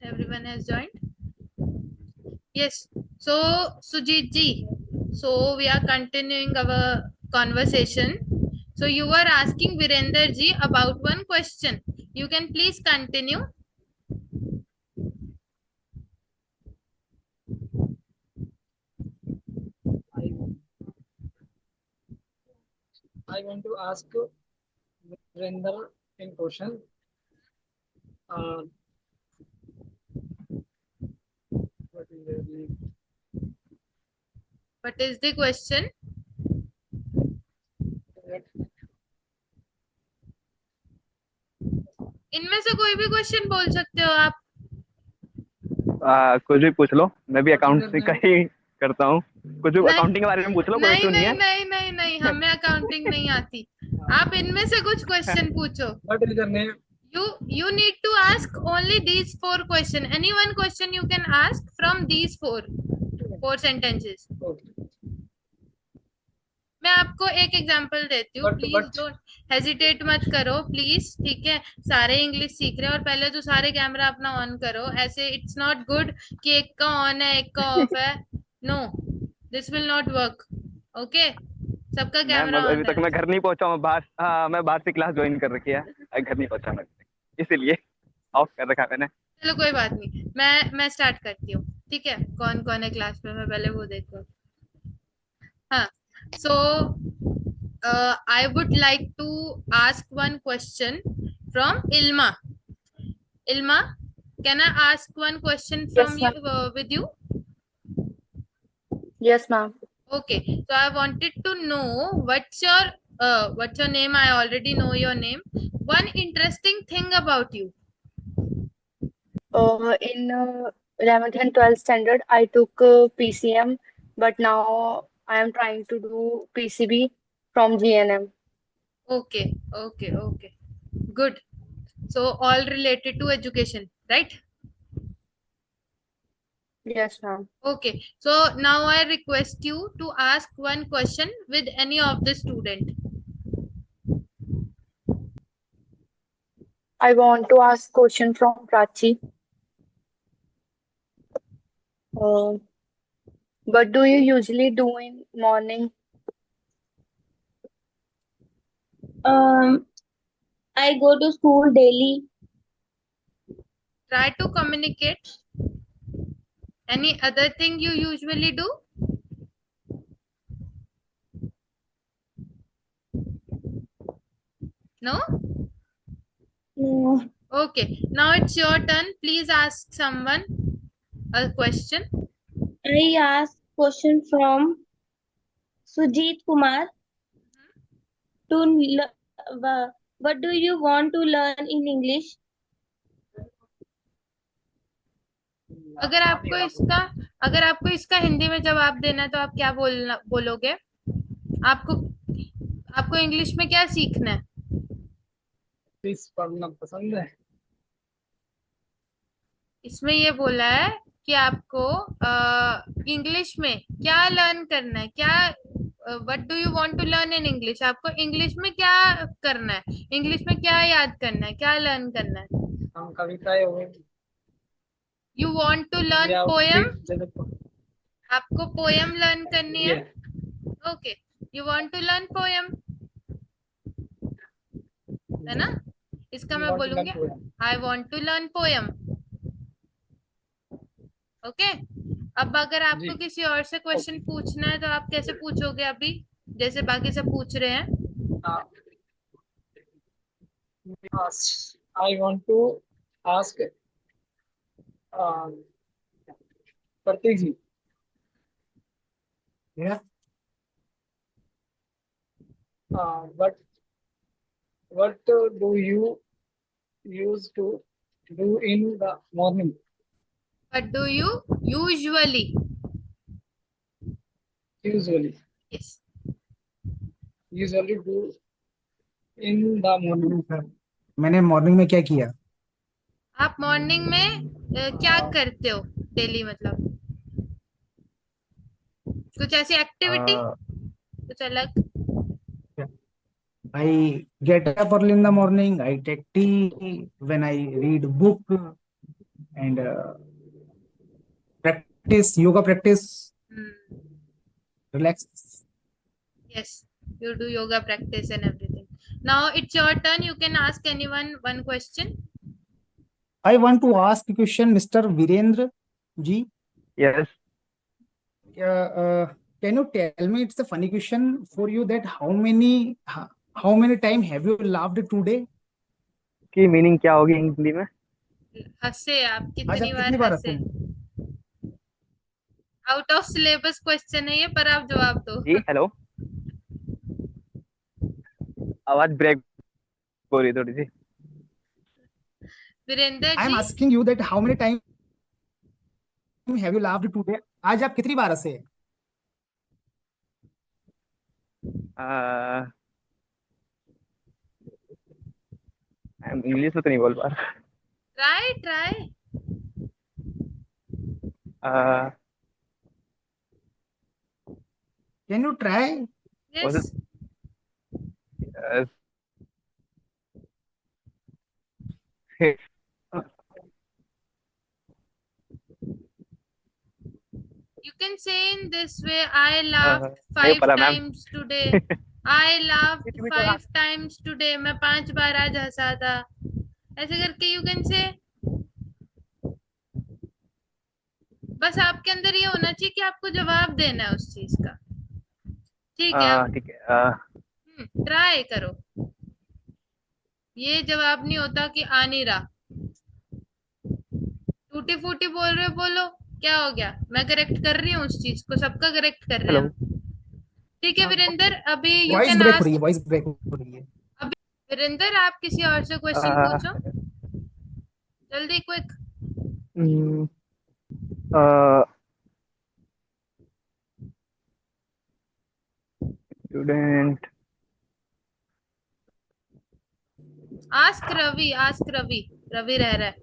Everyone has joined. Yes. So Sujit ji, so we are continuing our conversation. So you were asking Virender ji about one question. You can please continue. I want to ask Virender in question. Uh, what is their name? What is the question? इनमें से कोई भी question बोल सकते हो आप. कुछ भी पूछ लो, मैं भी अकाउंटिंग का ही करता हूँ. कुछ भी नहीं अकाउंटिंग के बारे में पूछ लो, कोई नहीं इशू नहीं नहीं है. नहीं नहीं नहीं हमें अकाउंटिंग नहीं आती. आप इनमें से कुछ क्वेश्चन पूछो. What is their name? You need to ask only these four question. Any one question you can ask from these four sentences. Okay. मैं आपको एक एग्जांपल देती हूँ. प्लीज डोंट हेजिटेट, मत करो प्लीज. ठीक है, सारे इंग्लिश सीख रहे हैं और पहले तो सारे कैमरा अपना ऑन करो. ऐसे इट्स नॉट गुड कि एक का ऑन है एक का ऑफ है. No, this will not work. Okay, सबका मैम कैमरा अभी ऑन है. तक मैं घर नहीं पहुंचा हूँ. बाहर, हाँ, मैं बाहर से क्लास ज्वाइन कर रखी है. घर नहीं पहुंचा मैं, इसीलिए ऑफ कर रखा है मैंने. चलो कोई बात नहीं, मैं स्टार्ट करती हूँ. ठीक है, कौन कौन है क्लास में, मैं पहले वो देखूँ. हाँ. So I would like to ask one question from Ilma. Ilma, can I ask one question from Yes, you ma'am. with you? Yes, ma'am. Okay. So I wanted to know what's your name? I already know your name. One interesting thing about you. In 11th and 12th standard, I took PCM, but now I am trying to do PCB from GNM. Okay, okay, okay. Good. So all related to education, right? Yes, ma'am. Okay. So now I request you to ask one question with any of the student. I want to ask question from Prachi. Uh, what do you usually do in morning? I go to school daily. Try to communicate. Any other thing you usually do? No? No. Okay. Now it's your turn. Please ask someone a question. I ask question from Sujit Kumar. What do you want to learn in English? अगर आपको इसका हिंदी में जवाब देना है तो आप क्या बोलोगे? आपको आपको इंग्लिश में क्या सीखना है? Please पढ़ना पसंद है. इसमें ये बोला है कि आपको इंग्लिश में क्या लर्न करना है. What do you want to learn in English? आपको इंग्लिश में क्या करना है, इंग्लिश में क्या याद करना है, क्या लर्न करना है? हम कविताएं हो. यू वांट टू लर्न या पोयम. फिर आपको पोयम लर्न करनी है. Yeah. Okay, you want to learn poem, है ना? इसका You मैं want to learn बोलूंगी poem. I want to learn poem. Okay. अब अगर आपको जी. किसी और से क्वेश्चन पूछना है तो आप कैसे पूछोगे अभी, जैसे बाकी सब पूछ रहे हैं? I want to ask Pratik ji. Yeah. What do you use to do in the morning? What do you usually? Usually Yes. do in the morning. मैंने मॉर्निंग में क्या किया? आप मॉर्निंग में क्या करते हो डेली, मतलब कुछ ऐसी एक्टिविटी, कुछ अलग? I get up early in the morning. I take tea. When I read book, and practice yoga practice, relax. Yes, you do yoga practice and everything. Now it's your turn. You can ask anyone one question. I want to ask a question, Mr. Virendra ji. Yes. Can you tell me, it's a funny question for you, that how many time have you laughed today? की meaning क्या होगी हिंदी में? हंसे आप आज कितनी आप बार कितनी बार हंसे? हंसे? आउट ऑफ सिलेबस क्वेश्चन है ये, पर आप जवाब दो। जी हेलो, आवाज ब्रेक हो रही थोड़ी सी। Virendra I am ji, asking you that how many time have you laughed today? आज आप कितनी बार हंसे? इंग्लिश में तो नहीं बोल पा रहा। Try try. Can you try? Was yes, it- you can say in this way, I laughed नहीं 5 पता ma'am. times today. I laughed 5 times today. मैं 5 बार आज हंसा था। ऐसे करके यू कैन से। बस आपके अंदर ये होना चाहिए कि आपको जवाब देना है उस चीज का। ठीक है, आप ठीक है। ट्राई करो। ये जवाब नहीं होता कि आ नहीं रहा। टूटी फूटी बोल रहे हो, बोलो क्या हो गया। मैं करेक्ट कर रही हूँ उस चीज को, सबका करेक्ट कर रहे हैं हेलो, हम। ठीक है वीरेंद्र, अभी यू वॉइस कैन ब्रेक हो आस्क। रही है, वॉइस ब्रेक हो रही है। वीरेंद्र, आप किसी और से क्वेश्चन पूछो जल्दी, quick. Student ask Ravi, ask Ravi. Ravi रह रहा है।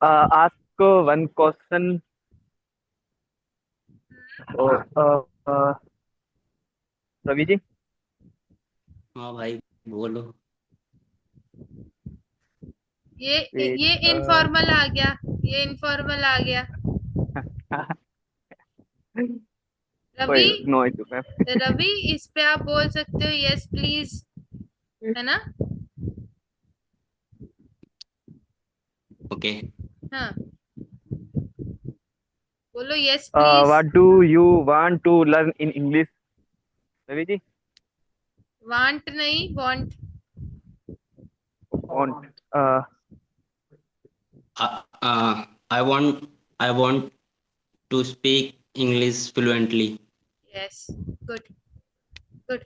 Ask one question. Ravi ji. हाँ भाई बोलो। ये इनफॉर्मल आ गया, ये इनफॉर्मल आ गया। Ravi, no issue ma'am. Ravi इस पे आप बोल सकते हो यस प्लीज, है ना? ओके। हाँ, बोलो yes please. What do you want to learn in English? Ravi ji. Want नहीं, want. Want. I want to speak English fluently. Yes, good good.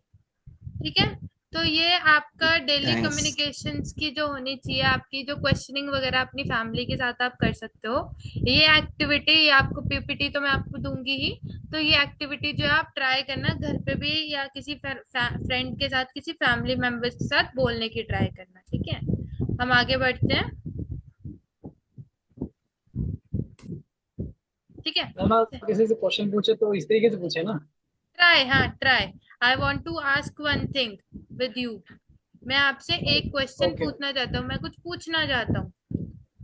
ठीक है, तो ये आपका डेली Thanks. कम्युनिकेशंस की जो होनी चाहिए, आपकी जो क्वेश्चनिंग वगैरह अपनी फैमिली के साथ आप कर सकते हो। ये एक्टिविटी, आपको पीपीटी तो मैं आपको दूंगी ही, तो ये एक्टिविटी जो है आप ट्राई करना घर पे भी, या किसी फ्रेंड के साथ, किसी फैमिली मेंबर्स के साथ बोलने की ट्राई करना। ठीक है, हम आगे बढ़ते हैं। ठीक है, ना किसी से क्वेश्चन पूछे तो इस तरीके से पूछे ना। ट्राई, हाँ try. I want to ask one thing with you. मैं आपसे एक क्वेश्चन Okay. पूछना चाहता हूँ, मैं कुछ पूछना चाहता हूँ।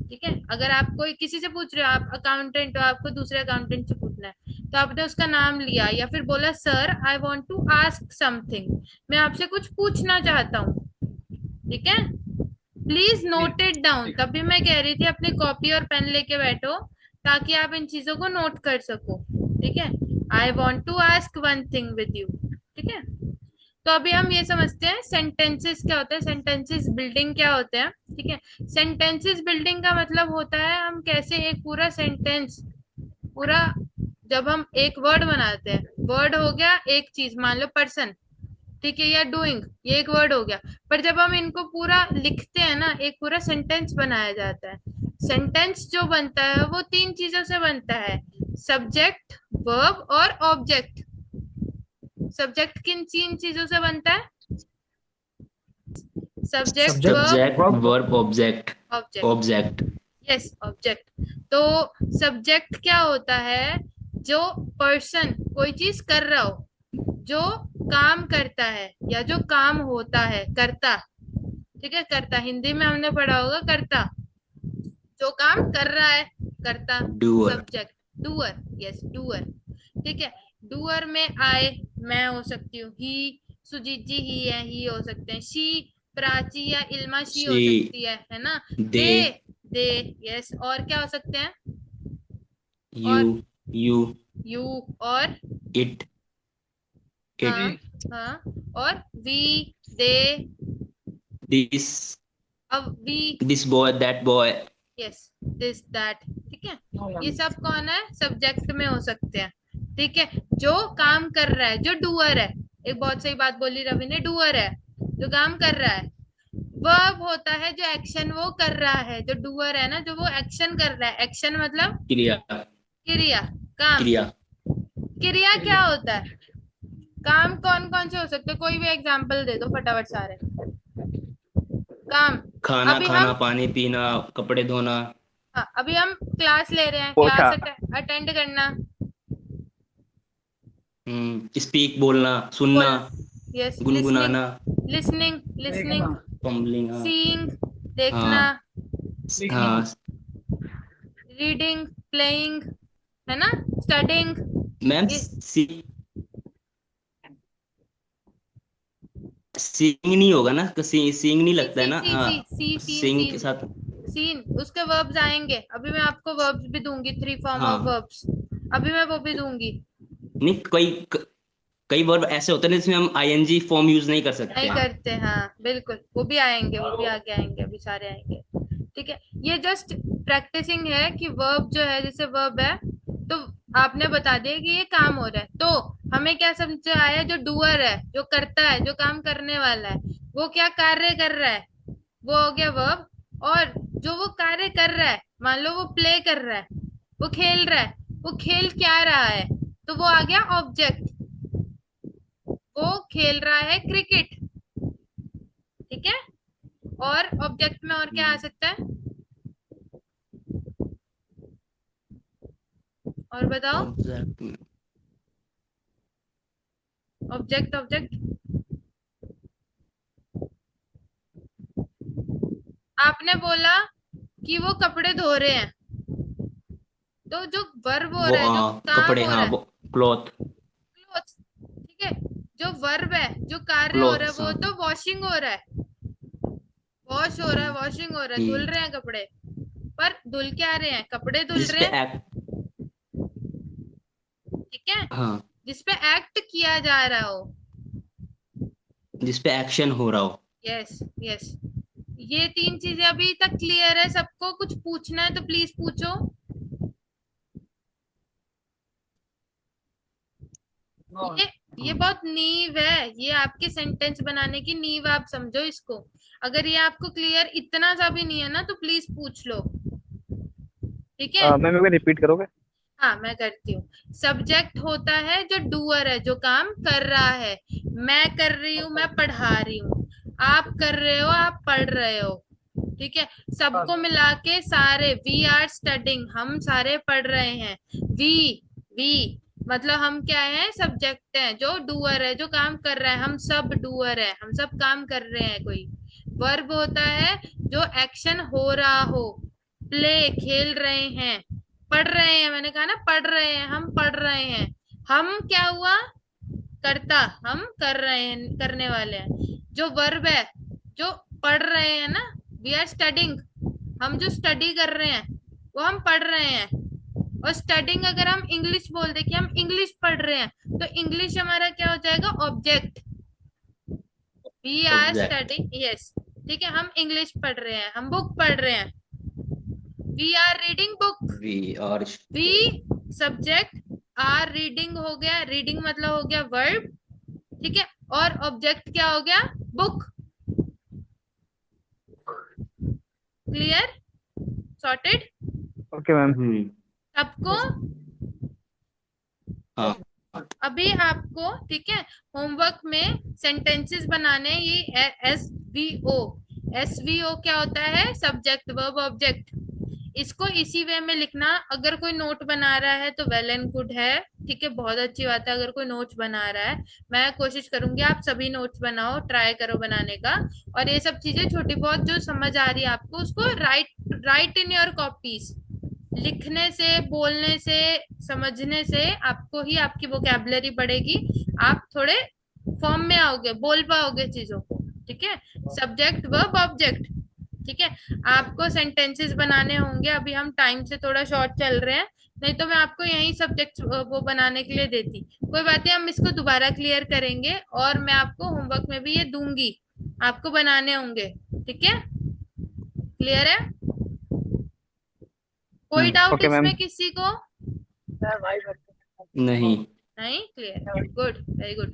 ठीक है, अगर आप कोई किसी से पूछ रहे हो, आप अकाउंटेंट हो, आपको दूसरे अकाउंटेंट से पूछना है, तो आपने उसका नाम लिया या फिर बोला sir I want to ask something, मैं आपसे कुछ पूछना चाहता हूँ। ठीक है, प्लीज नोट इट डाउन। तभी मैं कह रही थी अपनी कॉपी और पेन लेके बैठो, ताकि आप इन चीजों को नोट कर सको। ठीक है, I want to ask one thing with you. ठीक है, तो अभी हम ये समझते हैं सेंटेंसेस क्या होता है, सेंटेंसेस बिल्डिंग क्या होते हैं। ठीक है, सेंटेंसेस बिल्डिंग का मतलब होता है हम कैसे एक पूरा सेंटेंस, पूरा, जब हम एक वर्ड बनाते हैं, वर्ड हो गया एक चीज, मान लो पर्सन, ठीक है, या डूइंग, ये एक वर्ड हो गया, पर जब हम इनको पूरा लिखते हैं ना, एक पूरा सेंटेंस बनाया जाता है। सेंटेंस जो बनता है वो 3 चीजों से बनता है, सब्जेक्ट, वर्ब और ऑब्जेक्ट। सब्जेक्ट किन 3 चीजों से बनता है? Subject, Subject, verb, verb, object. Object. Object. Yes, object. तो सब्जेक्ट क्या होता है? जो पर्सन कोई चीज कर रहा हो, जो काम करता है या जो काम होता है, करता। ठीक है, करता, हिंदी में हमने पढ़ा होगा करता, जो काम कर रहा है, करता। Doer. Subject doer, yes doer. ठीक है, डूअर में आई मैं हो सकती हूँ, ही सुजीत जी ही है, ही हो सकते हैं, शी प्राची या इल्मा शी हो She. सकती है ना, They. They, yes. और क्या हो सकते हैं? You. यू और It. हाँ It. हाँ, और वी, दे, This. अब we, This boy. That boy. Yes, this that. ठीक है, No, ये ma'am. सब कौन है? सब्जेक्ट में हो सकते हैं। ठीक है, जो काम कर रहा है, जो डूअर है, एक बहुत सही बात बोली रवि ने, डूअर है जो काम कर रहा है। वर्ब होता है जो एक्शन वो कर रहा है, जो डूअर है ना, जो वो एक्शन कर रहा है। एक्शन मतलब क्रिया। क्रिया, काम। क्रिया। क्रिया क्या होता है? काम कौन कौन से हो सकते हैं? कोई भी एग्जांपल दे दो फटाफट सारे काम। खाना अभी खाना, हम पानी पीना, कपड़े धोना। हाँ, अभी हम क्लास ले रहे हैं, पोछा। क्लास अटेंड करना, स्पीक बोलना, सुनना, यस, गुनगुनाना, लिसनिंग, लिसनिंग, पंबलिंग। सीइंग देखना, हाँ। रीडिंग, प्लेइंग, है ना, स्टडिंग। मैम सीइंग नहीं होगा ना, सीइंग नहीं लगता है ना। सीइंग के साथ सीन, उसके वर्ब्स आएंगे। अभी मैं आपको वर्ब्स भी दूंगी, 3 फॉर्म हाँ। ऑफ वर्ब्स, अभी मैं वो भी दूंगी। नहीं, कई वर्ब ऐसे होते हैं जिसमें हम आईएनजी फॉर्म यूज नहीं कर सकते नहीं हैं। करते, हाँ बिल्कुल, वो भी आएंगे, वो भी आगे आएंगे, अभी सारे आएंगे। ठीक है, ये जस्ट प्रैक्टिसिंग है कि वर्ब जो है, जैसे वर्ब है तो आपने बता दिया कि ये काम हो रहा है, तो हमें क्या समझ आया? जो डूअर है, जो करता है, जो काम करने वाला है, वो क्या कार्य कर रहा है, वो हो गया वर्ब। और जो वो कार्य कर रहा है, मान लो वो प्ले कर रहा है, वो खेल रहा है, वो खेल क्या रहा है, तो वो आ गया ऑब्जेक्ट, वो खेल रहा है क्रिकेट। ठीक है, और ऑब्जेक्ट में और क्या आ सकता है? और बताओ, ऑब्जेक्ट, ऑब्जेक्ट आपने बोला कि वो कपड़े धो रहे हैं, तो जो वर्ब हो वो रहा है, जो काम कपड़े, हो हाँ, रहा है, वो क्लॉथ। क्लोथ्स। ठीक है, जो वर्ब है, जो कार्य हो रहा है, क्लॉथ्स, वो हाँ। तो वॉशिंग हो रहा है, वॉश हो रहा है, वॉशिंग हो रहा है, धुल रहे हैं कपड़े। पर धुल क्या रहे हैं? कपड़े धुल जिसपे रहे हैं। ठीक है, हाँ, जिसपे एक्ट किया जा रहा हो, जिसपे एक्शन हो रहा हो। Yes yes. ये 3 चीजें अभी तक क्लियर है सबको? कुछ पूछना है तो प्लीज पूछो। No. ये बहुत नींव है, ये आपके सेंटेंस बनाने की नींव, आप समझो इसको। अगर ये आपको क्लियर इतना सा भी नहीं है ना, तो प्लीज पूछ लो। ठीक है, मैम एक बार रिपीट करोगे? हाँ मैं करती हूँ। सब्जेक्ट होता है जो डूअर है, जो काम कर रहा है। मैं कर रही हूँ, मैं पढ़ा रही हूँ, आप कर रहे हो, आप पढ़ रहे हो। ठीक है, सबको मिला के सारे, वी आर स्टडिंग, हम सारे पढ़ रहे हैं। वी मतलब हम क्या है? सब्जेक्ट है, जो डूअर है, जो काम कर रहा है, हम सब डूअर है, हम सब काम कर रहे हैं कोई। वर्ब होता है जो एक्शन हो रहा हो, प्ले खेल रहे हैं, पढ़ रहे हैं, मैंने कहा ना पढ़ रहे हैं, हम पढ़ रहे हैं। हम क्या हुआ? करता, हम कर रहे हैं, करने वाले हैं। जो वर्ब है, जो पढ़ रहे हैं ना, वी आर स्टडिंग, हम जो स्टडी कर रहे हैं वो हम पढ़ रहे हैं। और स्टडिंग अगर हम इंग्लिश बोल दे कि हम इंग्लिश पढ़ रहे हैं, तो इंग्लिश हमारा क्या हो जाएगा? Object. We are Object. Studying, yes. ठीक है, हम इंग्लिश पढ़ रहे हैं, हम बुक पढ़ रहे हैं, we are reading book. We subject, are reading हो गया, रीडिंग मतलब हो गया वर्ब। ठीक है, और ऑब्जेक्ट क्या हो गया? Book. Clear? Sorted? Okay ma'am. सबको? हाँ। अभी आपको, ठीक है, होमवर्क में सेंटेंसेस बनाने हैं। ये SVO, SVO क्या होता है? Subject verb object. इसको इसी वे में लिखना। अगर कोई नोट बना रहा है तो वेल एंड गुड है, ठीक है, बहुत अच्छी बात है अगर कोई नोट्स बना रहा है। मैं कोशिश करूंगी आप सभी नोट्स बनाओ, ट्राई करो बनाने का। और ये सब चीजें छोटी बहुत जो समझ आ रही है आपको, उसको राइट इन योर कॉपीज। लिखने से, बोलने से, समझने से आपको ही आपकी वोकैबुलरी बढ़ेगी। आप थोड़े फॉर्म में आओगे, बोल पाओगे चीजों को। ठीक है, सब्जेक्ट वर्ब ऑब्जेक्ट। ठीक है, आपको सेंटेंसेस बनाने होंगे। अभी हम टाइम से थोड़ा शॉर्ट चल रहे हैं, नहीं तो मैं आपको यही सब्जेक्ट वो बनाने के लिए देती। कोई बात नहीं, हम इसको दोबारा क्लियर करेंगे और मैं आपको होमवर्क में भी ये दूंगी, आपको बनाने होंगे। ठीक है, क्लियर है? कोई डाउट ओके मैम। इसमें किसी को? नहीं। नहीं, क्लियर, गुड, वेरी गुड।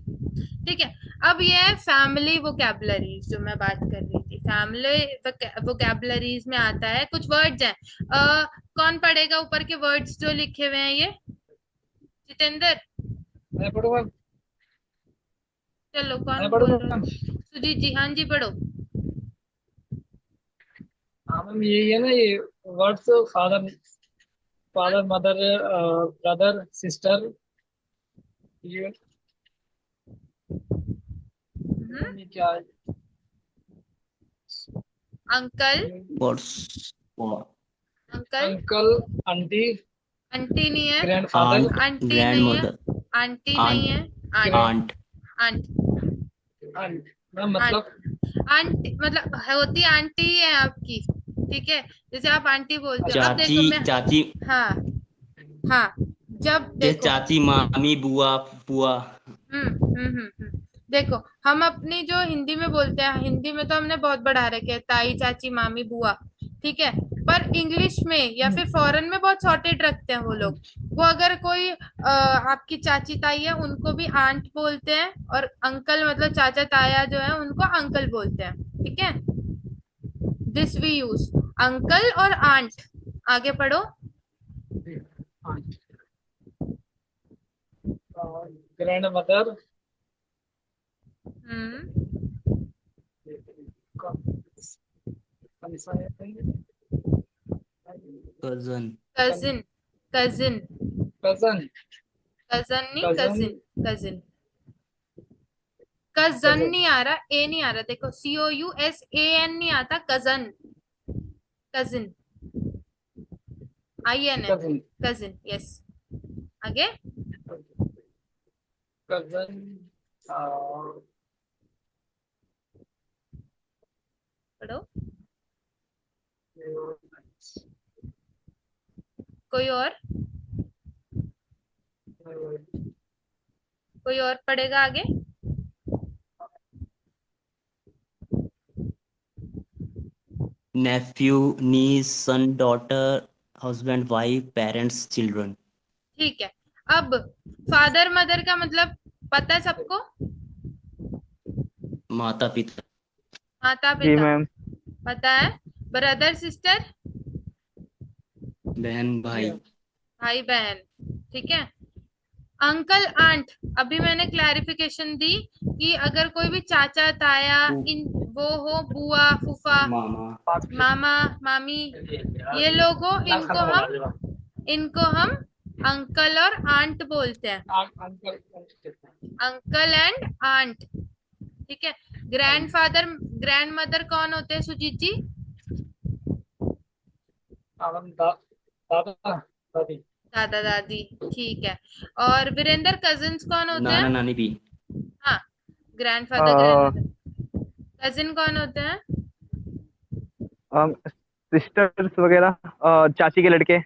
ठीक है, अब ये है फैमिली वोकैबुलरीज जो मैं बात कर रही थी। फैमिली वोकैबुलरीज में आता है कुछ वर्ड्स हैं। कौन पढ़ेगा ऊपर के वर्ड्स जो लिखे हुए हैं ये? जितेंद्र, मैं पढ़ूंगा। चलो कौन मैं बोल पढ़ूंगा रहा मैम। है? सुजीत जी, हाँ जी पढ़ो। हाँ मैम, यही है ना ये words. Father, father, mother, brother, sister, ये ये क्या है? Uncle, what's uncle, uncle, aunty, aunty नहीं है, ग्रैंडफादर, आंट, आंटी ग्रैंड नहीं है, मदर, आंटी नहीं है, aunt, aunt, aunt, aunt. Ma'am मतलब आंटी मतलब होती आंटी है आपकी। ठीक है, जैसे आप आंटी बोलते हो। अब चाची, देखो मैं, चाची, हाँ हाँ, जब जैसे देखो, चाची, मामी, बुआ, बुआ। देखो हम अपनी जो हिंदी में बोलते हैं, हिंदी में तो हमने बहुत बढ़ा रखे हैं, ताई, चाची, मामी, बुआ। ठीक है, पर इंग्लिश में या फिर फॉरेन में बहुत सॉर्टेड रखते हैं वो लोग। वो अगर कोई आपकी चाची ताई है उनको भी आंट बोलते हैं, और अंकल मतलब चाचा ताया जो है उनको अंकल बोलते हैं। ठीक है, दिस वी यूज अंकल और आंट। आगे पढ़ो। Grandmother, hmm, cousin, cousin, cousin, cousin, cousin नहीं, कजन, कजिन, कजिन। कजन नहीं आ रहा, ए नहीं आ रहा, देखो COUSAN नहीं आता, कजन, कजिन, IN है, कजन, कजिन, यस। आगे कजन, पढ़ो। कोई और, कोई और पढ़ेगा आगे? Nephew, niece, son, daughter, husband, wife, parents, children. ठीक है, अब फादर मदर का मतलब पता है सबको? माता पिता। माता जी पिता मैम। पता है। ब्रदर सिस्टर, बहन भाई। भाई बहन। ठीक है, अंकल आंट, अभी मैंने क्लैरिफिकेशन दी कि अगर कोई भी चाचा ताया इन वो हो, बुआ फूफा मामा। मामा मामी, ये लोग हो, इनको हम अंकल और आंट बोलते हैं। Uncle and aunt. ठीक है, ग्रैंडफादर ग्रैंड मदर कौन होते हैं सुजीत जी? दादा, दादी, दादा दादी। ठीक है, और वीरेंद्र कजिन्स कौन होते नाना हैं? नानी भी। हाँ, ग्रैंडफादर ग्रैंडमदर। कजिन कौन होते हैं? सिस्टर्स वगैरह, चाची के लड़के।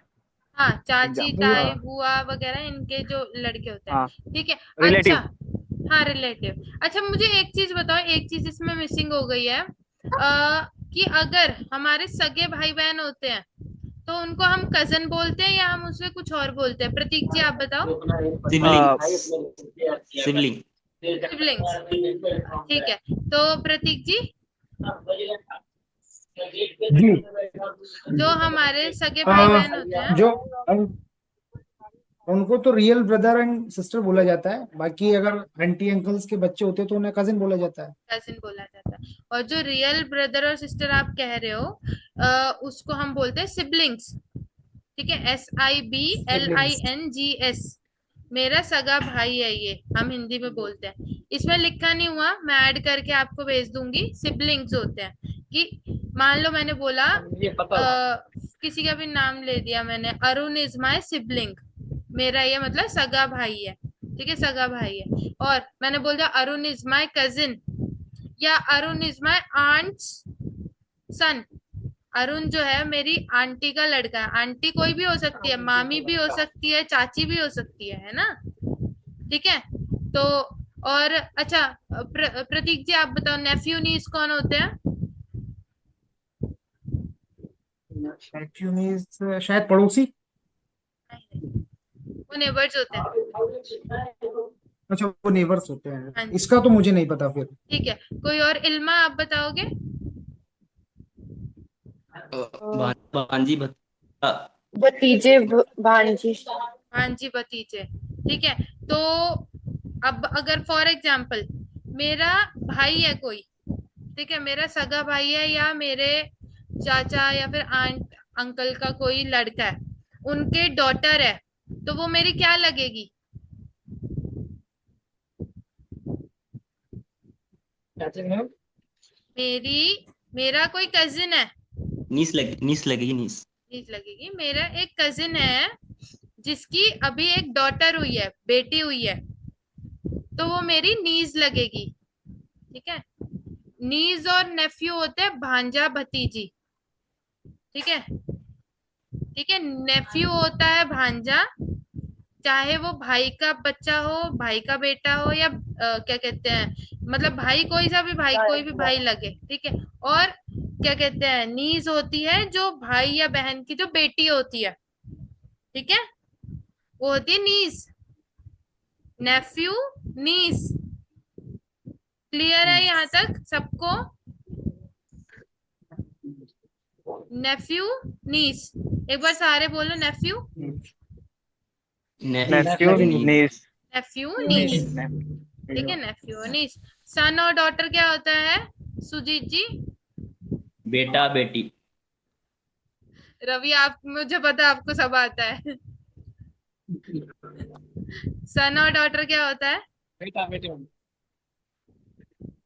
हाँ, चाची एग्जाम्पल। ताई बुआ वगैरह, इनके जो लड़के होते हैं। हाँ, ठीक है, रिलेटिव। अच्छा, हाँ रिलेटिव। अच्छा मुझे एक चीज बताओ, एक चीज इसमें मिसिंग हो गई है, कि अगर हमारे सगे भाई बहन होते हैं तो उनको हम कजन बोलते हैं या हम उसे कुछ और बोलते हैं? प्रतीक जी आप बताओ। Sibling, sibling. सिबलिंग्स। ठीक है, तो प्रतीक जी, जी जो हमारे सगे भाई बहन होते हैं जो उनको तो रियल ब्रदर एंड सिस्टर बोला जाता है, बाकी अगर आंटी अंकल्स के बच्चे होते हैं तो उन्हें कजिन बोला जाता है। कजिन बोला जाता है। और जो रियल ब्रदर और सिस्टर आप कह रहे हो, उसको हम बोलते हैं सिबलिंग्स। ठीक है, SIBLINGS। मेरा सगा भाई है, ये हम हिंदी में बोलते हैं। इसमें लिखा नहीं हुआ, मैं ऐड करके आपको भेज दूंगी। सिबलिंग्स होते हैं कि मान लो मैंने बोला ये पता है। किसी का भी नाम ले दिया मैंने, अरुण इज माय सिबलिंग, मेरा ये मतलब सगा भाई है, ठीक है, सगा भाई है। और मैंने बोल दिया अरुण इज माय कजिन, या अरुण इज माय आंट्स सन। अरुण जो है मेरी आंटी का लड़का है। आंटी कोई भी हो सकती है, मामी भी हो सकती है, चाची भी हो सकती है ना? ठीक है। तो और अच्छा, प्रतीक जी आप बताओ, नेफ्यू नीस कौन होते हैं? शायद पड़ोसी। वो नेबर्स होते हैं। अच्छा, वो नेबर्स होते हाँ हैं, जी। इसका तो मुझे नहीं पता फिर। ठीक है, कोई और? इल्मा आप बताओगे? भांजी भतीजा। भतीजे भांजी। भांजी भतीजे, ठीक है। तो अब अगर फॉर एग्जाम्पल मेरा भाई है कोई, ठीक है, मेरा सगा भाई है, या मेरे चाचा या फिर आंट अंकल का कोई लड़का है, उनके डॉटर है, तो वो मेरी क्या लगेगी? क्या चीज है? मेरा कोई कजिन है, नीस लगेगी नीस। नीज लगेगी। मेरा एक कजिन है जिसकी अभी एक डॉटर हुई है, बेटी हुई है, तो वो मेरी नीज लगेगी, ठीक है। नीज और नेफ्यू होते हैं भांजा भतीजी, ठीक है, ठीक है। नेफ्यू होता है भांजा, चाहे वो भाई का बच्चा हो, भाई का बेटा हो, या क्या कहते हैं, मतलब भाई कोई सा भी, भाई कोई भी भाई लगे, ठीक है। और क्या कहते हैं, नीज होती है जो भाई या बहन की जो बेटी होती है, ठीक है, वो होती है नीज। नेफ्यू, नीज, क्लियर है यहाँ तक सबको? नेफ्यू, नीस, एक बार सारे बोलो, नेफ्यू, नेफ्यू नीस। नेफ्यू नीस, ठीक है, नेफ्यू और नीस। सन और डॉटर क्या होता है सुजीत जी? बेटा बेटी। रवि आप, मुझे पता आपको सब आता है। सन और डॉटर क्या होता है? बेटा बेटी।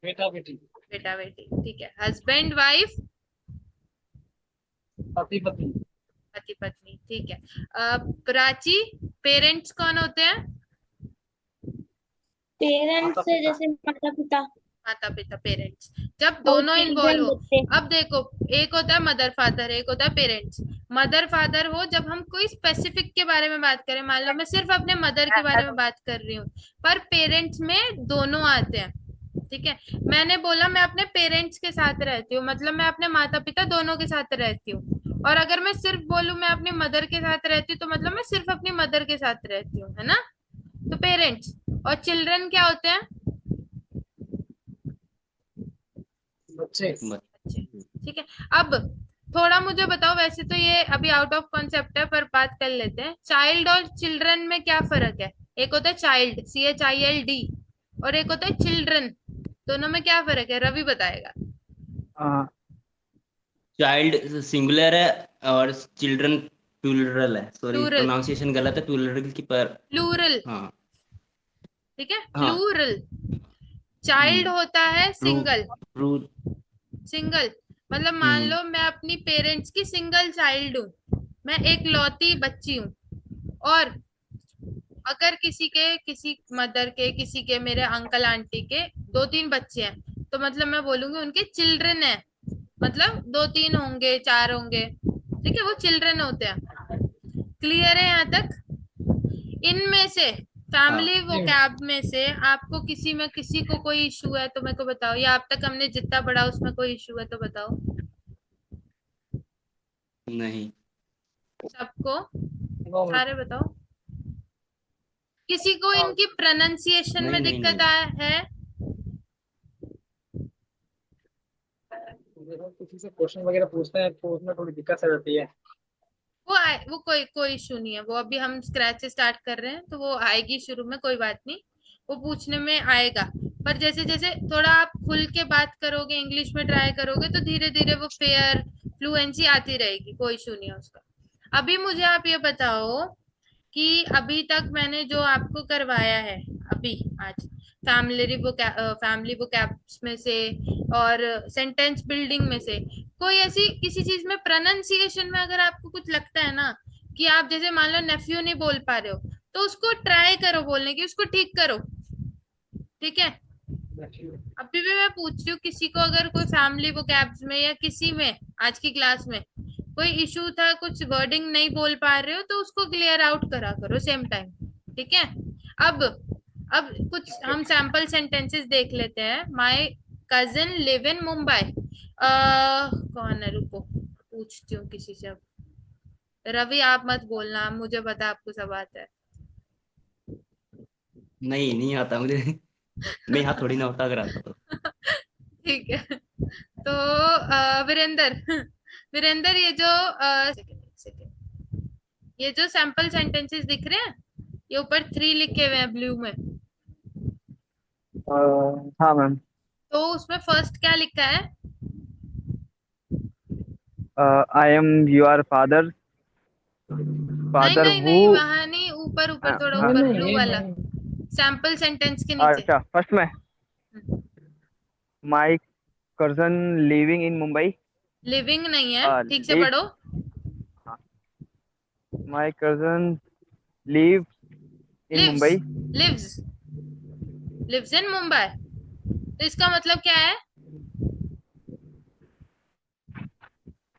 बेटा बेटी। बेटा बेटी, ठीक है। हस्बैंड वाइफ, पति पत्नी। पति पत्नी, ठीक है। प्राची, पेरेंट्स कौन होते हैं? पेरेंट्स से जैसे माता पिता माता पिता, पेरेंट्स। जब और दोनों इन्वॉल्व चिल्ड्रन हो, बच्चे। अब देखो, एक होता है मदर फादर, एक होता है पेरेंट्स। मदर फादर हो जब हम कोई स्पेसिफिक के बारे में बात करें, मान लो मैं सिर्फ अपने मदर के बारे में बात कर रही हूँ, पर पेरेंट्स में दोनों आते हैं, ठीक है। मैंने बोला मैं अपने पेरेंट्स के साथ रहती हूँ, मतलब मैं अपने माता पिता दोनों के साथ रहती हूँ। और अगर मैं सिर्फ बोलूं मैं अपनी मदर के साथ रहती हूँ, तो मतलब मैं सिर्फ अपनी मदर के साथ रहती हूँ, है ना? तो पेरेंट्स। और चिल्ड्रन क्या होते हैं? बच्चे। बच्चे, ठीक है। अब थोड़ा मुझे बताओ, वैसे तो ये अभी आउट ऑफ कॉन्सेप्ट है, पर बात कर लेते हैं, चाइल्ड और चिल्ड्रन में क्या फर्क है? एक होता है चाइल्ड, CHILD, और एक होता है चिल्ड्रन। दोनों में क्या फर्क है? रवि बताएगा। चाइल्ड सिंगुलर है और चिल्ड्रन प्लूरल है। सॉरी प्लूरल, प्रोनाउंसिएशन गलत है प्लूरल की, पर प्लूरल, हाँ ठीक है, हाँ। प्लूरल। चाइल्ड होता है ट्रू सिंगल, ट्रू। सिंगल, मतलब मान लो मैं अपनी पेरेंट्स की सिंगल चाइल्ड हूँ, मैं एक लौती बच्ची हूँ। और अगर किसी मदर के, किसी के, मेरे अंकल आंटी के 2-3 बच्चे हैं, तो मतलब मैं बोलूंगी उनके चिल्ड्रन है, मतलब 2-3 होंगे, 4 होंगे, ठीक है, वो चिल्ड्रन होते हैं। क्लियर है यहाँ तक? इनमें से फैमिली वोकैब में से आपको किसी को कोई इशू है तो मेरे को बताओ, या अब तक हमने जितना पढ़ा उसमें कोई इशू है तो बताओ। नहीं। सबको, सारे बताओ। किसी को इनकी प्रोनाउंसिएशन में नहीं नहीं दिक्कत नहीं। है? किसी से क्वेश्चन वगैरह पूछते हैं तो उसमें थोड़ी दिक्कत हो जाती है। वो कोई इशू नहीं है, वो अभी हम स्क्रैच से स्टार्ट कर रहे हैं, तो वो आएगी शुरू में, कोई बात नहीं, वो पूछने में आएगा। पर जैसे जैसे थोड़ा आप खुल के बात करोगे, इंग्लिश में ट्राई करोगे, तो धीरे धीरे वो फेयर फ्लुएंसी आती रहेगी, कोई इशू नहीं है उसका। अभी मुझे आप ये बताओ कि अभी तक मैंने जो आपको करवाया है अभी आज, फैमिली वोकैब्स में से और सेंटेंस बिल्डिंग में से, कोई ऐसी किसी चीज में प्रोनाउंसिएशन में अगर आपको कुछ लगता है ना कि आप जैसे मान लो नेफ्यू नहीं बोल पा रहे हो, तो उसको ट्राई करो बोलने की, उसको ठीक करो। ठीक है, अभी भी मैं पूछ रही हूँ किसी को अगर कोई फैमिली वोकैब्स में या किसी में आज की क्लास में कोई इशू था, कुछ वर्डिंग नहीं बोल पा रहे हो, तो उसको क्लियर आउट करा करो सेम टाइम। ठीक है, अब अब कुछ हम सैंपल सेंटेंसेस देख लेते हैं। My cousin live in Mumbai. कौन है, रुको पूछती हूँ किसी से। अब रवि आप मत बोलना, मुझे पता है आपको सब आता है। नहीं नहीं आता मुझे। मैं यहाँ थोड़ी ना होता अगर आता तो। ठीक है, तो वीरेंद्र वीरेंद्र, ये जो सेकंड, ये जो सैंपल सेंटेंसेस दिख रहे हैं, ये ऊपर 3 लिखे हुए हैं ब्लू में, हाँ मैम। तो उसमें फर्स्ट क्या लिखा है? आई एम योर फादर, नहीं फादर नहीं हु। नहीं, वहां नहीं, ऊपर ऊपर थोड़ा नहीं ऊपर नहीं ब्लू ये वाला नहीं। सैंपल सेंटेंस के नीचे। अच्छा, फर्स्ट में माई cousin living in Mumbai. Living नहीं है, ठीक से Live. पढ़ो। My cousin live in lives, Mumbai. Lives, lives in Mumbai, तो इसका मतलब क्या है?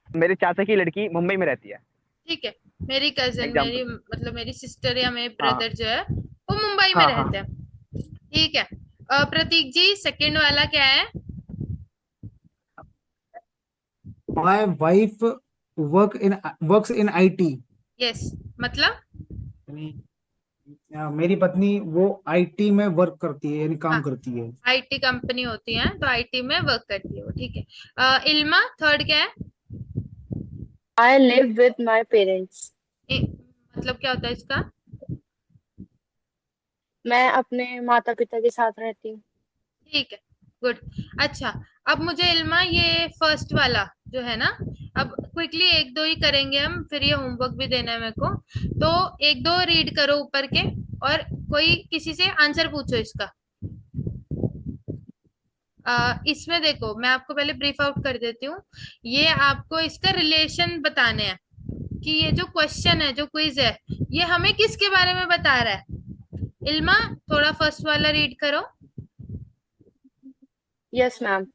मेरे चाचा की लड़की मुंबई में रहती है। ठीक है, मेरी कजिन, मेरी एग्जाम्पल। मतलब मेरी सिस्टर या मेरे हाँ ब्रदर जो है वो मुंबई में हाँ हाँ। रहते हैं। ठीक है, प्रतीक जी सेकंड वाला क्या है? My wife works in IT. Yes, मतलब मेरी पत्नी वो आईटी में वर्क करती है, यानी काम हाँ, करती है। आईटी कंपनी होती है तो आईटी में वर्क करती है वो। ठीक है, इल्मा थर्ड क्या है? I live with my parents. मतलब क्या होता है इसका? मैं अपने माता पिता के साथ रहती हूँ। ठीक है, गुड। अच्छा, अब मुझे इल्मा ये फर्स्ट वाला जो है ना, अब क्विकली एक दो ही करेंगे हम, फिर ये होमवर्क भी देना है मेरे को, तो एक दो रीड करो ऊपर के, और कोई किसी से आंसर पूछो इसका। इसमें देखो, मैं आपको पहले ब्रीफ आउट कर देती हूँ। ये आपको इसका रिलेशन बताने हैं कि ये जो क्वेश्चन है, जो क्विज है, ये हमें किसके बारे में बता रहा है। इल्मा थोड़ा फर्स्ट वाला रीड करो। Yes, ma'am.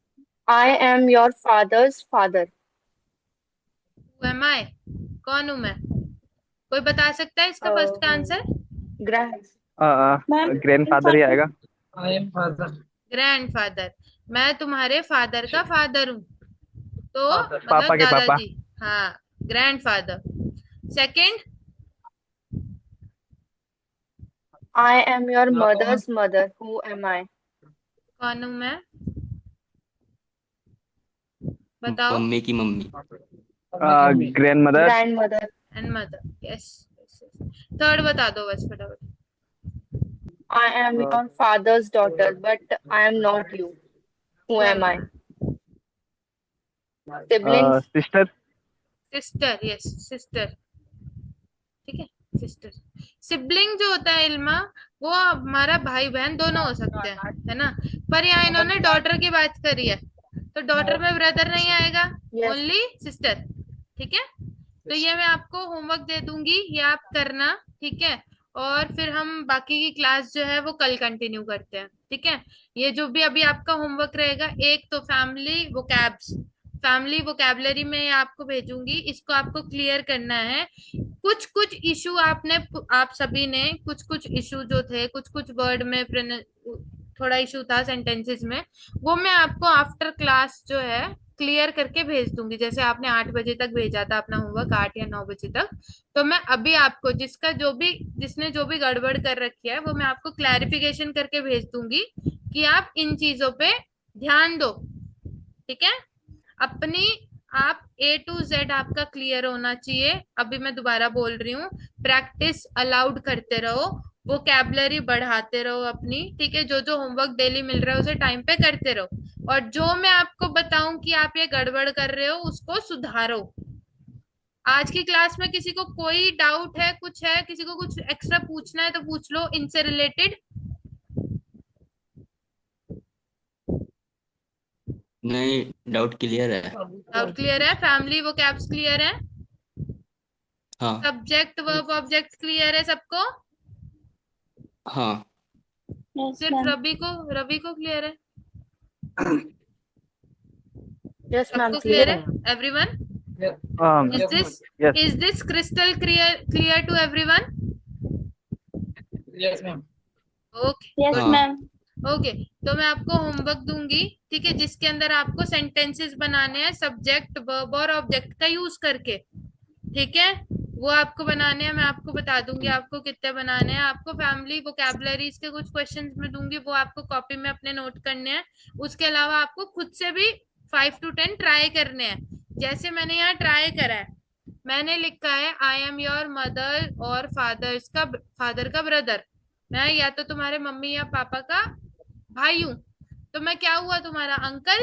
I am your father's father. Who am I? कौन हूं मैं? कोई बता सकता है इसका फर्स्ट का आंसर? मैम ग्रैंडफादर ही आएगा। I am father. ग्रैंडफादर, मैं तुम्हारे फादर का फादर हूँ, तो पापा मतलब के पापा। दादाजी। हाँ, grandfather. Second, I am your mother's mother. Who am I? कौन हूँ मैं? बताओ। मम्मी की mummy. Grandmother. Grandmother. And mother, yes. Third बता दो बस फटाफट। I am your father's daughter, but I am not you. Who am I? Siblings. Sister. Sister, yes sister. ठीक है, सिस्टर। सिबलिंग जो होता है इल्मा, वो हमारा भाई बहन दोनों हो सकते हैं, है ना, पर यहाँ इन्होंने डॉटर की बात करी है, तो डॉटर में ब्रदर नहीं आएगा, Yes. Only sister. ठीक है, तो ये मैं आपको होमवर्क दे दूंगी, ये आप करना। ठीक है, और फिर हम बाकी की क्लास जो है वो कल कंटिन्यू करते हैं। ठीक है, ये जो भी अभी आपका होमवर्क रहेगा, एक तो फैमिली वोकैबलरी में आपको भेजूंगी, इसको आपको क्लियर करना है। कुछ कुछ इशू आप सभी ने कुछ कुछ इशू जो थे, कुछ कुछ वर्ड में थोड़ा इशू था सेंटेंसेस में, वो मैं आपको आफ्टर क्लास जो है क्लियर करके भेज दूंगी। जैसे आपने 8 बजे तक भेजा था अपना होमवर्क, 8 या 9 बजे तक, तो मैं अभी आपको जिसने जो भी गड़बड़ कर रखी है वो मैं आपको क्लैरिफिकेशन करके भेज दूंगी कि आप इन चीजों पे ध्यान दो। ठीक है, अपनी आप A to Z आपका क्लियर होना चाहिए। अभी मैं दोबारा बोल रही हूँ, प्रैक्टिस अलाउड करते रहो, वोकैबलरी बढ़ाते रहो अपनी। ठीक है, जो जो होमवर्क डेली मिल रहा है उसे टाइम पे करते रहो, और जो मैं आपको बताऊं कि आप ये गड़बड़ कर रहे हो उसको सुधारो। आज की क्लास में किसी को कोई डाउट है, कुछ है, किसी को कुछ एक्स्ट्रा पूछना है तो पूछ लो इनसे रिलेटेड। नहीं, डाउट क्लियर है। डाउट क्लियर है? फैमिली वो कैप्स क्लियर है? हाँ सब्जेक्ट वर्ब ऑब्जेक्ट क्लियर है सबको? हाँ। Yes, सिर्फ ma'am. रवि को क्लियर है? Yes, ma'am. सबको Clear क्लियर है? है. Everyone? Yes, yes. Is this crystal clear to everyone? Yes, ma'am. Okay, Yes, good. हाँ। ma'am. ओके, तो मैं आपको होमवर्क दूंगी, ठीक है, जिसके अंदर आपको सेंटेंसेस बनाने हैं सब्जेक्ट वर्ब और ऑब्जेक्ट का यूज करके, ठीक है, वो आपको बनाने हैं। मैं आपको बता दूंगी आपको कितने बनाने हैं। आपको फैमिली वोकैबुलरीज के कुछ क्वेश्चंस में दूंगी, वो आपको कॉपी में अपने नोट करने हैं। उसके अलावा आपको खुद से भी 5 to 10 ट्राई करने हैं, जैसे मैंने यहाँ ट्राई करा है। मैंने लिखा है आई एम योर मदर और फादर का ब्रदर। मैं या तो तुम्हारे मम्मी या पापा का भाई हूं, तो मैं क्या हुआ? तुम्हारा अंकल,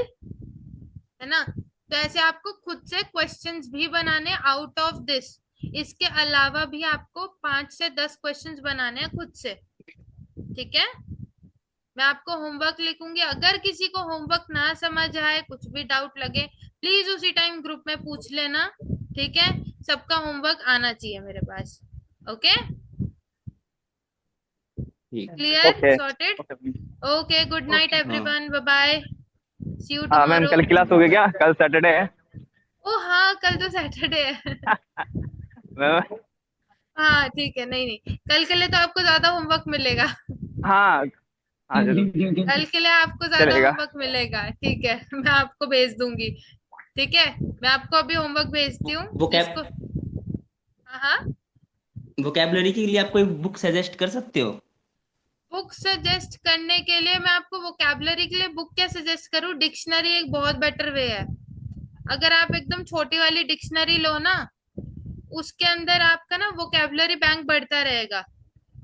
है ना? तो ऐसे आपको खुद से क्वेश्चंस भी बनाने आउट ऑफ दिस। इसके अलावा भी आपको 5 से 10 क्वेश्चंस बनाने हैं खुद से, ठीक है? मैं आपको होमवर्क लिखूंगी, अगर किसी को होमवर्क ना समझ आए, कुछ भी डाउट लगे, प्लीज उसी टाइम ग्रुप में पूछ लेना, ठीक है? सबका होमवर्क आना चाहिए मेरे पास। ओके, ठीक। Clear, Okay. Sorted? Okay. Okay, good night everyone, bye bye, see you हाँ मैम, टुमारो। कल क्लास होगी क्या? कल सैटरडे है। ओ हाँ, कल तो सैटरडे है। मैम, हाँ ठीक है, नहीं नहीं, कल के लिए तो आपको ज्यादा होमवर्क मिलेगा। हाँ हाँ जरूर कल के लिए आपको ज्यादा चलेगा। होमवर्क मिलेगा, ठीक है? मैं आपको भेज दूंगी, ठीक है? मैं आपको अभी होमवर्क भेजती हूँ वो कैब जिसको। हाँ हाँ, वोकैबुलरी के लिए आप कोई बुक सजेस्ट कर सकते हो? बुक सजेस्ट करने के लिए मैं आपको वोकैबुलरी के लिए बुक क्या सजेस्ट करूँ? डिक्शनरी एक बहुत बेटर वे है। अगर आप एकदम छोटी वाली डिक्शनरी लो ना, उसके अंदर आपका ना वोकैबुलरी बैंक बढ़ता रहेगा।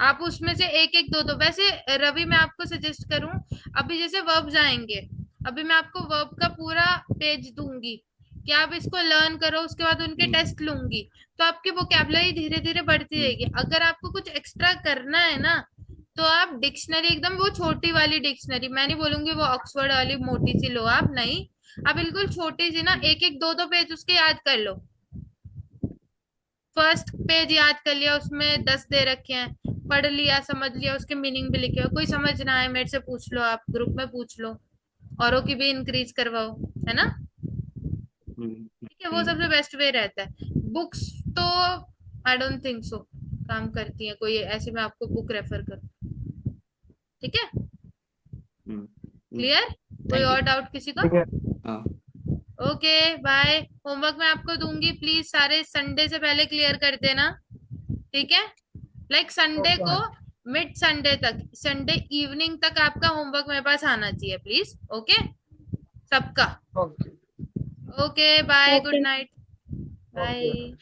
आप उसमें से एक एक दो दो, वैसे रवि मैं आपको सजेस्ट करूं, अभी जैसे वर्ब्स आएंगे, अभी मैं आपको वर्ब का पूरा पेज दूंगी कि आप इसको लर्न करो, उसके बाद उनके टेस्ट लूंगी, तो आपकी वोकैबुलरी धीरे धीरे बढ़ती रहेगी। अगर आपको कुछ एक्स्ट्रा करना है ना, तो आप डिक्शनरी एकदम वो छोटी वाली डिक्शनरी, मैं नहीं बोलूंगी वो ऑक्सफोर्ड वाली मोटी सी लो, आप नहीं, आप बिल्कुल छोटी सी ना, एक एक दो दो पेज उसके याद कर लो। फर्स्ट पेज याद कर लिया, उसमें 10 दे रखे हैं, पढ़ लिया, समझ लिया, उसके मीनिंग भी लिखे हो। कोई समझ ना आए मेरे से पूछ लो, आप ग्रुप में पूछ लो, औरों की भी इंक्रीज करवाओ, है ना? ठीक है, वो सबसे बेस्ट वे रहता है। बुक्स तो आई डोंट थिंक सो काम करती है कोई ऐसे, मैं आपको बुक रेफर करूँ, ठीक है? क्लियर? कोई और डाउट किसी का? हाँ। Okay bye. होमवर्क मैं आपको दूंगी, प्लीज सारे संडे से पहले क्लियर कर देना, ठीक है? लाइक संडे Okay, को, ma'am. मिड संडे तक, संडे इवनिंग तक आपका होमवर्क मेरे पास आना चाहिए प्लीज। ओके सबका? Okay. Okay bye, good Okay. Night, Okay. Bye.